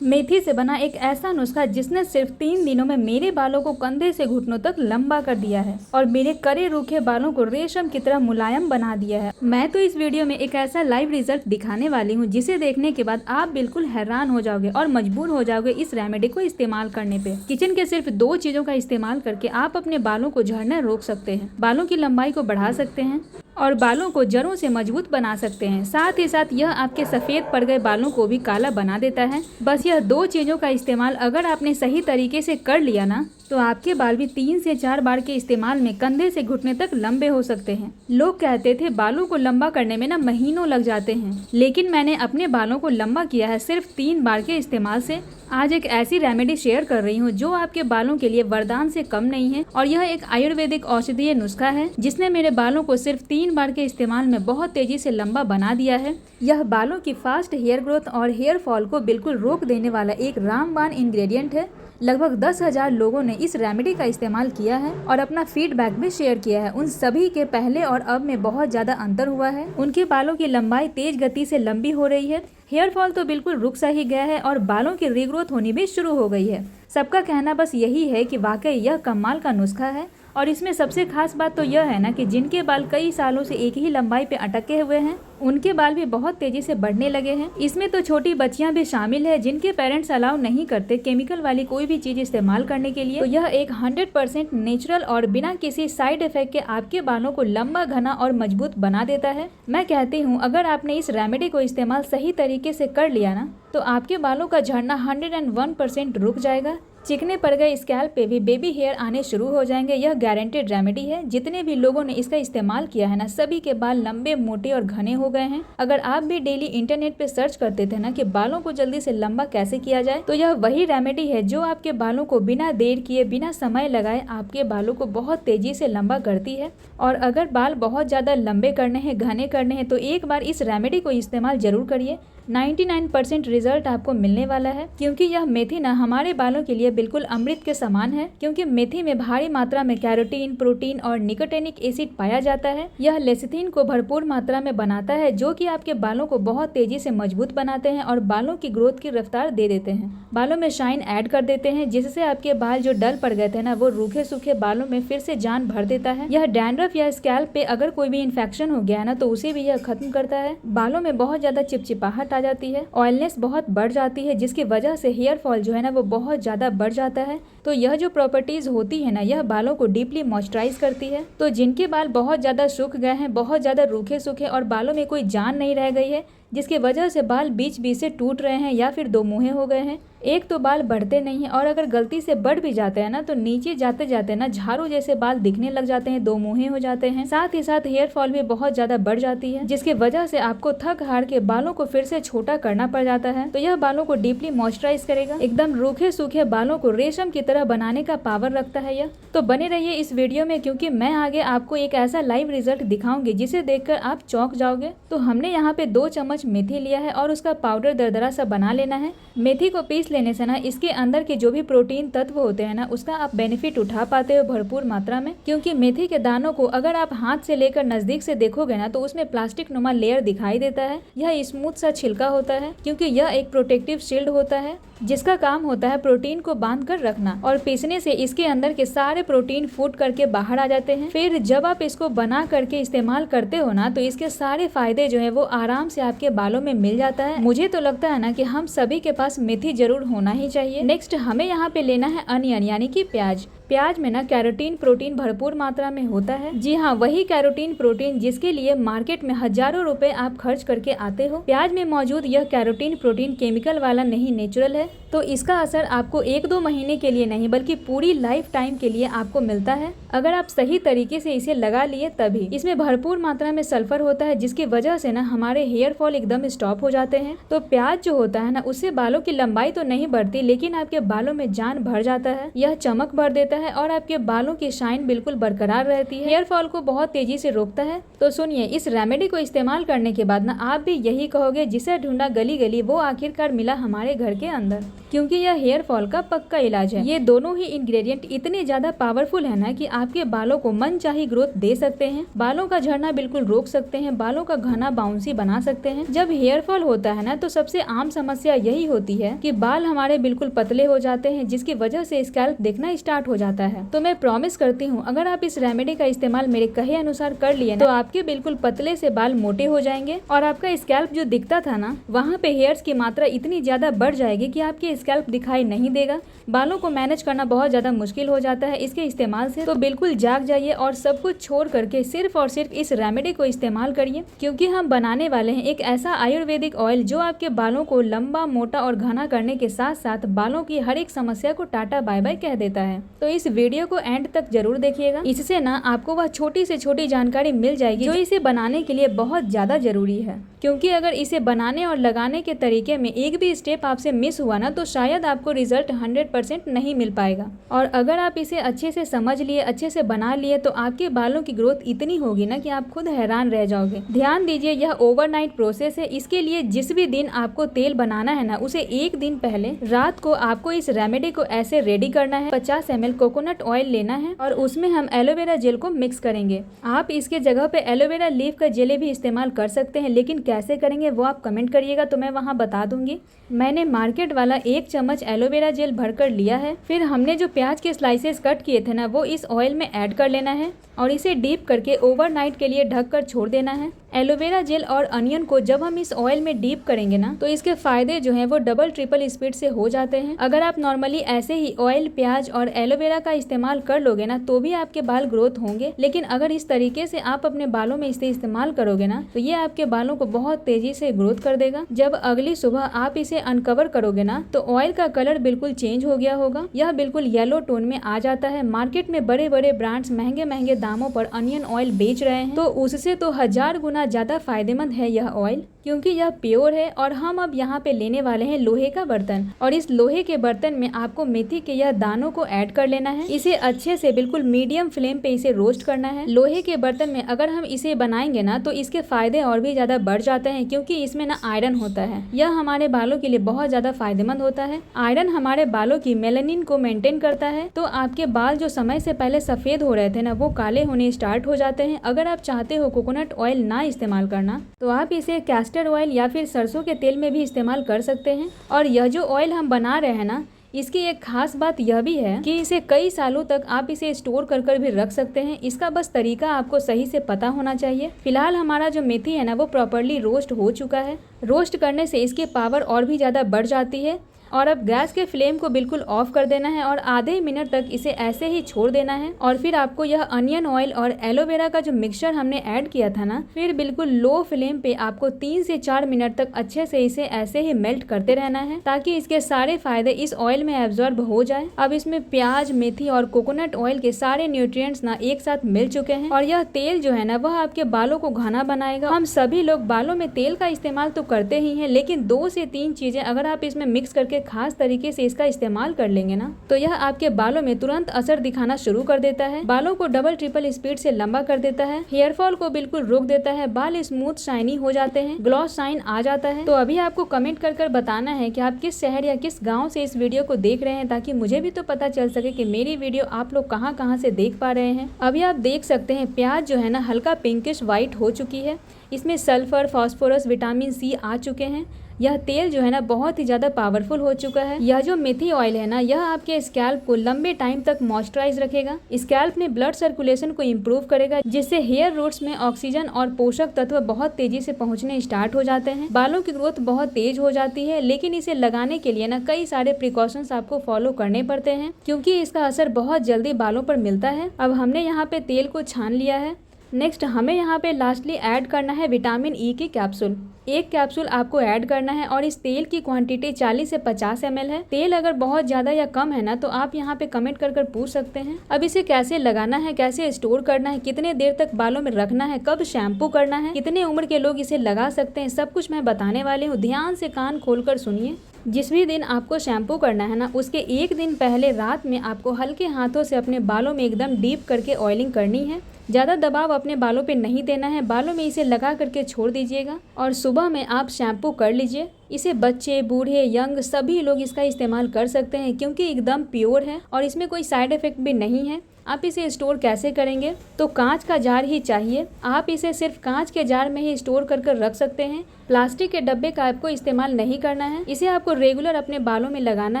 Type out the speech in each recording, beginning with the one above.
मेथी से बना एक ऐसा नुस्खा जिसने सिर्फ 3 दिनों में मेरे बालों को कंधे से घुटनों तक लंबा कर दिया है और मेरे कड़े रूखे बालों को रेशम की तरह मुलायम बना दिया है। मैं तो इस वीडियो में एक ऐसा लाइव रिजल्ट दिखाने वाली हूँ जिसे देखने के बाद आप बिल्कुल हैरान हो जाओगे और मजबूर हो जाओगे इस रेमेडी को इस्तेमाल करने पे। किचन के सिर्फ 2 चीजों का इस्तेमाल करके आप अपने बालों को झड़ना रोक सकते हैं, बालों की लंबाई को बढ़ा सकते हैं और बालों को जड़ों से मजबूत बना सकते हैं। साथ ही साथ यह आपके सफेद पड़ गए बालों को भी काला बना देता है। बस यह 2 चीजों का इस्तेमाल अगर आपने सही तरीके से कर लिया ना, तो आपके बाल भी 3 से 4 बार के इस्तेमाल में कंधे से घुटने तक लंबे हो सकते हैं। लोग कहते थे बालों को लंबा करने में ना महीनों लग जाते हैं, लेकिन मैंने अपने बालों को लंबा किया है सिर्फ 3 बार के इस्तेमाल से। आज एक ऐसी रेमेडी शेयर कर रही हूँ जो आपके बालों के लिए वरदान से कम नहीं है और यह एक आयुर्वेदिक औषधीय नुस्खा है जिसने मेरे बालों को सिर्फ 3 बार के इस्तेमाल में बहुत तेजी से लंबा बना दिया है। यह बालों की फास्ट हेयर ग्रोथ और हेयर फॉल को बिल्कुल रोक देने वाला एक रामबाण इंग्रेडिएंट है। लगभग 10,000 लोगों ने इस रेमेडी का इस्तेमाल किया है और अपना फीडबैक भी शेयर किया है। उन सभी के पहले और अब में बहुत ज्यादा अंतर हुआ है। उनके बालों की लंबाई तेज गति से लंबी हो रही है, हेयर फॉल तो बिल्कुल रुक सा ही गया है और बालों की रीग्रोथ होनी भी शुरू हो गई है। सबका कहना बस यही है कि वाकई यह कमाल का नुस्खा है और इसमें सबसे खास बात तो यह है ना कि जिनके बाल कई सालों से एक ही लंबाई पे अटके हुए हैं, उनके बाल भी बहुत तेजी से बढ़ने लगे हैं। इसमें तो छोटी बच्चियां भी शामिल है जिनके पेरेंट्स अलाउ नहीं करते केमिकल वाली कोई भी चीज इस्तेमाल करने के लिए। तो यह एक 100% नेचुरल और बिना किसी साइड इफेक्ट के आपके बालों को लंबा, घना और मजबूत बना देता है। मैं कहती हूँ अगर आपने इस रेमेडी को इस्तेमाल सही तरीके से कर लिया ना, तो आपके बालों का झड़ना 101% रुक जाएगा। चिकने पड़ गए स्कैल्प पे भी बेबी हेयर आने शुरू हो जाएंगे। यह गारंटेड रेमेडी है। जितने भी लोगों ने इसका इस्तेमाल किया है ना, सभी के बाल लंबे, मोटे और घने हो गए हैं। अगर आप भी डेली इंटरनेट पे सर्च करते थे ना कि बालों को जल्दी से लंबा कैसे किया जाए, तो यह वही रेमेडी है जो आपके बालों को बिना देर किए, बिना समय लगाए आपके बालों को बहुत तेजी से लंबा करती है। और अगर बाल बहुत ज्यादा लंबे करने हैं, घने करने हैं, तो एक बार इस रेमेडी को इस्तेमाल जरूर करिए। 99% रिजल्ट आपको मिलने वाला है, क्योंकि यह मेथी ना हमारे बालों के लिए बिल्कुल अमृत के समान है। क्योंकि मेथी में भारी मात्रा में कैरोटीन, प्रोटीन और निकोटेनिक एसिड पाया जाता है। यह लेसिथिन को भरपूर मात्रा में बनाता है जो कि आपके बालों को बहुत तेजी से मजबूत बनाते हैं और बालों की ग्रोथ की रफ्तार दे देते हैं। बालों में शाइन ऐड कर देते हैं, जिससे आपके बाल जो डल पड़ गए थे ना, वो रूखे सूखे बालों में फिर से जान भर देता है। यह डैंड्रफ या स्कैल्प पे अगर कोई भी इन्फेक्शन हो गया ना, तो उसे भी यह खत्म करता है। बालों में बहुत ज्यादा चिपचिपाहट आ जाती है, ऑयलनेस बहुत बढ़ जाती है, जिसकी वजह से हेयर फॉल जो है ना वो बहुत ज्यादा बढ़ जाता है। तो यह जो प्रॉपर्टीज होती है ना, यह बालों को डीपली मॉइस्चराइज करती है। तो जिनके बाल बहुत ज्यादा सूख गए हैं, बहुत ज्यादा रूखे सूखे और बालों में कोई जान नहीं रह गई है, जिसकी वजह से बाल बीच बीच से टूट रहे हैं या फिर 2 मुँहे हो गए हैं, एक तो बाल बढ़ते नहीं है और अगर गलती से बढ़ भी जाते हैं ना, तो नीचे जाते जाते ना झाड़ू जैसे बाल दिखने लग जाते हैं, 2 मुँहे हो जाते हैं। साथ ही साथ हेयर फॉल भी बहुत ज्यादा बढ़ जाती है, जिसकी वजह से आपको थक हार के बालों को फिर से छोटा करना पड़ जाता है। तो यह बालों को डीपली मॉइस्चराइज करेगा। एकदम रूखे सूखे बालों को रेशम की तरह बनाने का पावर रखता है यह। तो बने रहिए इस वीडियो में, क्योंकि मैं आगे आपको एक ऐसा लाइव रिजल्ट दिखाऊंगी जिसे देखकर आप चौंक जाओगे। तो हमने यहाँ पे 2 चम्मच मेथी लिया है और उसका पाउडर दरदरा सा बना लेना है। मेथी को पीस लेने से ना इसके अंदर के जो भी प्रोटीन तत्व होते हैं ना, उसका आप बेनिफिट उठा पाते हो भरपूर मात्रा में। क्योंकि मेथी के दानों को अगर आप हाथ से लेकर नजदीक से देखोगे ना, तो उसमें प्लास्टिक नुमा लेयर दिखाई देता है। यह स्मूथ सा छिलका होता है, क्योंकि यह एक प्रोटेक्टिव शील्ड होता है जिसका काम होता है प्रोटीन को बांध कर रखना। और पीसने से इसके अंदर के सारे प्रोटीन फूट करके बाहर आ जाते हैं। फिर जब आप इसको बना करके इस्तेमाल करते हो ना, तो इसके सारे फायदे जो है वो आराम से आपके बालों में मिल जाता है। मुझे तो लगता है ना कि हम सभी के पास मेथी जरूर होना ही चाहिए। नेक्स्ट हमें यहाँ पे लेना है अनियन यानी कि प्याज। प्याज में ना कैरोटीन प्रोटीन भरपूर मात्रा में होता है। जी हाँ, वही कैरोटीन प्रोटीन जिसके लिए मार्केट में हजारों रुपए आप खर्च करके आते हो। प्याज में मौजूद यह कैरोटीन प्रोटीन केमिकल वाला नहीं, नेचुरल है। तो इसका असर आपको 1-2 महीने के लिए नहीं बल्कि पूरी लाइफ टाइम के लिए आपको मिलता है, अगर आप सही तरीके से इसे लगा लिए तभी। इसमें भरपूर मात्रा में सल्फर होता है, जिसकी वजह से ना हमारे हेयर फॉल एकदम स्टॉप हो जाते हैं। तो प्याज जो होता है ना, उससे बालों की लंबाई तो नहीं बढ़ती, लेकिन आपके बालों में जान भर जाता है। यह चमक भर देता है और आपके बालों की शाइन बिल्कुल बरकरार रहती है। हेयर फॉल को बहुत तेजी से रोकता है। तो सुनिए, इस रेमेडी को इस्तेमाल करने के बाद ना आप भी यही कहोगे, जिसे ढूंढा गली गली वो आखिरकार मिला हमारे घर के अंदर। क्योंकि यह हेयर फॉल का पक्का इलाज है। ये दोनों ही इंग्रेडिएंट इतने ज्यादा पावरफुल है ना कि आपके बालों को मनचाही ग्रोथ दे सकते हैं, बालों का झड़ना बिल्कुल रोक सकते हैं, बालों का घना बाउंसी बना सकते हैं। जब हेयर फॉल होता है ना तो सबसे आम समस्या यही होती है कि बाल हमारे बिल्कुल पतले हो जाते हैं, जिसकी वजह से स्कैल्प दिखना स्टार्ट हो जाता है। तो मैं प्रॉमिस करती हूँ, अगर आप इस रेमेडी का इस्तेमाल मेरे कहे अनुसार कर लिए तो आपके बिल्कुल पतले से बाल मोटे हो जाएंगे और आपका स्कैल्प जो दिखता था ना, वहाँ पे हेयर्स की मात्रा इतनी ज्यादा बढ़ जाएगी कि आपके स्कैल्प दिखाई नहीं देगा। बालों को मैनेज करना बहुत ज्यादा मुश्किल हो जाता है इसके इस्तेमाल से। तो बिल्कुल जाग जाइए और सब कुछ छोड़ करके सिर्फ और सिर्फ इस रेमेडी को इस्तेमाल करिए, क्योंकि हम बनाने वाले हैं एक ऐसा आयुर्वेदिक ऑयल जो आपके बालों को लंबा, मोटा और घना करने के साथ साथ बालों की हर एक समस्या को टाटा बाय बाय कह देता है। तो इस वीडियो को एंड तक जरूर देखिएगा, इससे ना आपको वह छोटी से छोटी जानकारी मिल जाएगी जो इसे बनाने के लिए बहुत ज्यादा जरूरी है। क्योंकि अगर इसे बनाने और लगाने के तरीके में एक भी स्टेप आपसे मिस हुआ ना तो शायद आपको रिजल्ट 100% नहीं मिल पाएगा। और अगर आप इसे अच्छे से समझ लिए, अच्छे से बना लिए तो आपके बालों की ग्रोथ इतनी होगी ना कि आप खुद हैरान रह जाओगे। ध्यान दीजिए, यह ओवरनाइट प्रोसेस है। इसके लिए जिस भी दिन आपको तेल बनाना है ना, उसे एक दिन पहले रात को आपको इस रेमेडी को ऐसे रेडी करना है। 50 ml कोकोनट ऑयल लेना है और उसमें हम एलोवेरा जेल को मिक्स करेंगे। आप इसके जगह पे एलोवेरा लीफ का जेल भी इस्तेमाल कर सकते हैं, लेकिन कैसे करेंगे वो आप कमेंट करिएगा तो मैं वहाँ बता दूंगी। मैंने मार्केट वाला 1 चम्मच एलोवेरा जेल भरकर लिया है। फिर हमने जो प्याज के स्लाइसेस कट किए थे ना, वो इस ऑयल में ऐड कर लेना है और इसे डीप करके ओवरनाइट के लिए ढककर छोड़ देना है। एलोवेरा जेल और अनियन को जब हम इस ऑयल में डीप करेंगे ना तो इसके फायदे जो हैं वो डबल ट्रिपल स्पीड से हो जाते हैं। अगर आप नॉर्मली ऐसे ही ऑयल, प्याज और एलोवेरा का इस्तेमाल कर लोगे ना तो भी आपके बाल ग्रोथ होंगे, लेकिन अगर इस तरीके से आप अपने बालों में इसे इस्तेमाल करोगे ना तो ये आपके बालों को बहुत तेजी से ग्रोथ कर देगा। जब अगली सुबह आप इसे अनकवर करोगे ना तो ऑयल का कलर बिल्कुल चेंज हो गया होगा, यह बिल्कुल येलो टोन में आ जाता है। मार्केट में बड़े बड़े ब्रांड्स महंगे महंगे दामों पर अनियन ऑयल बेच रहे हैं, तो उससे तो 1000 गुना ज्यादा फायदेमंद है यह ऑयल, क्योंकि यह प्योर है। और हम अब यहाँ पे लेने वाले हैं लोहे का बर्तन और इस लोहे के बर्तन में आपको मेथी के यह दानों को ऐड कर लेना है। इसे अच्छे से बिल्कुल मीडियम फ्लेम पे इसे रोस्ट करना है। लोहे के बर्तन में अगर हम इसे बनाएंगे ना तो इसके फायदे और भी ज्यादा बढ़ जाते हैं, क्योंकि इसमें ना आयरन होता है। यह हमारे बालों के लिए बहुत ज्यादा फायदेमंद होता है। आयरन हमारे बालों की मेलानिन को मेंटेन करता है, तो आपके बाल जो समय से पहले सफेद हो रहे थे ना वो काले होने स्टार्ट हो जाते हैं। अगर आप चाहते हो कोकोनट ऑयल ना इस्तेमाल करना तो आप इसे कैस्टर ऑयल या फिर सरसों के तेल में भी इस्तेमाल कर सकते हैं। और यह जो ऑयल हम बना रहे हैं ना, इसकी एक खास बात यह भी है कि इसे कई सालों तक आप इसे स्टोर कर भी रख सकते हैं। इसका बस तरीका आपको सही से पता होना चाहिए। फिलहाल हमारा जो मेथी है ना वो प्रॉपरली रोस्ट हो चुका है। रोस्ट करने से इसकी पावर और भी ज़्यादा बढ़ जाती है। और अब गैस के फ्लेम को बिल्कुल ऑफ कर देना है और आधे मिनट तक इसे ऐसे ही छोड़ देना है। और फिर आपको यह अनियन ऑयल और एलोवेरा का जो मिक्सचर हमने ऐड किया था ना, फिर बिल्कुल लो फ्लेम पे आपको 3 से 4 मिनट तक अच्छे से इसे ऐसे ही मेल्ट करते रहना है, ताकि इसके सारे फायदे इस ऑयल में एब्जॉर्ब हो जाए। अब इसमें प्याज, मेथी और कोकोनट ऑयल के सारे न्यूट्रिएंट्स ना एक साथ मिल चुके हैं और यह तेल जो है ना वह आपके बालों को घना बनाएगा। हम सभी लोग बालों में तेल का इस्तेमाल तो करते ही हैं, लेकिन 2 से 3 चीजें अगर आप इसमें मिक्स करके खास तरीके से इसका इस्तेमाल कर लेंगे ना तो यह आपके बालों में तुरंत असर दिखाना शुरू कर देता है। बालों को डबल ट्रिपल स्पीड से लंबा कर देता है, हेयर फॉल को बिल्कुल रोक देता है, बाल स्मूथ शाइनी हो जाते हैं, ग्लॉस शाइन आ जाता है। तो अभी आपको कमेंट कर बताना है कि आप किस शहर या किस गाँव से इस वीडियो को देख रहे हैं, ताकि मुझे भी तो पता चल सके कि मेरी वीडियो आप लोग कहाँ से देख पा रहे हैं। अभी आप देख सकते हैं प्याज जो है ना हल्का पिंकिश व्हाइट हो चुकी है। इसमें सल्फर, फास्फोरस, विटामिन सी आ चुके हैं। यह तेल जो है ना बहुत ही ज़्यादा पावरफुल हो चुका है। यह जो मेथी ऑयल है ना, यह आपके स्कैल्प को लंबे टाइम तक मॉइस्चराइज रखेगा, स्कैल्प में ब्लड सर्कुलेशन को इम्प्रूव करेगा, जिससे हेयर रूट्स में ऑक्सीजन और पोषक तत्व बहुत तेजी से पहुंचने स्टार्ट हो जाते हैं। बालों की ग्रोथ बहुत तेज हो जाती है, लेकिन इसे लगाने के लिए ना कई सारे प्रिकॉशंस आपको फॉलो करने पड़ते हैं, क्योंकि इसका असर बहुत जल्दी बालों पर मिलता है। अब हमने यहाँ पे तेल को छान लिया है। नेक्स्ट हमें यहाँ पे लास्टली ऐड करना है विटामिन ई की कैप्सूल। 1 कैप्सूल आपको ऐड करना है और इस तेल की क्वांटिटी 40 से 50 ml है। तेल अगर बहुत ज़्यादा या कम है ना तो आप यहाँ पे कमेंट कर पूछ सकते हैं। अब इसे कैसे लगाना है, कैसे स्टोर करना है, कितने देर तक बालों में रखना है, कब शैम्पू करना है, कितने उम्र के लोग इसे लगा सकते हैं, सब कुछ मैं बताने वाली हूँ। ध्यान से कान खोल कर सुनिए। जिस भी दिन आपको शैम्पू करना है ना, उसके 1 दिन पहले रात में आपको हल्के हाथों से अपने बालों में एकदम डीप करके ऑयलिंग करनी है। ज़्यादा दबाव अपने बालों पे नहीं देना है, बालों में इसे लगा करके छोड़ दीजिएगा और सुबह में आप शैम्पू कर लीजिए। इसे बच्चे, बूढ़े, यंग सभी लोग इसका इस्तेमाल कर सकते हैं क्योंकि एकदम प्योर है और इसमें कोई साइड इफेक्ट भी नहीं है। आप इसे स्टोर कैसे करेंगे? तो कांच का जार ही चाहिए। आप इसे सिर्फ कांच के जार में ही स्टोर कर रख सकते हैं। प्लास्टिक के डब्बे का आपको इस्तेमाल नहीं करना है। इसे आपको रेगुलर अपने बालों में लगाना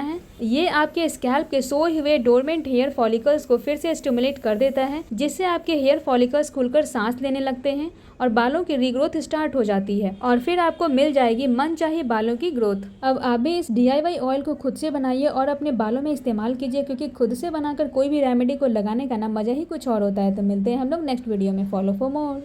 है। ये आपके स्कैल्प के सोए हुए डोरमेंट हेयर फॉलिकल्स को फिर से स्टिमुलेट कर देता है, जिससे आपके हेयर फॉलिकल्स खुलकर सांस लेने लगते हैं और बालों की रीग्रोथ स्टार्ट हो जाती है और फिर आपको मिल जाएगी मनचाही बालों की ग्रोथ। अब आप भी इस DIY ऑयल को खुद से बनाइए और अपने बालों में इस्तेमाल कीजिए, क्योंकि खुद से बनाकर कोई भी रेमेडी को लगाने का ना मजा ही कुछ और होता है। तो मिलते हैं हम लोग नेक्स्ट वीडियो में। Follow for more.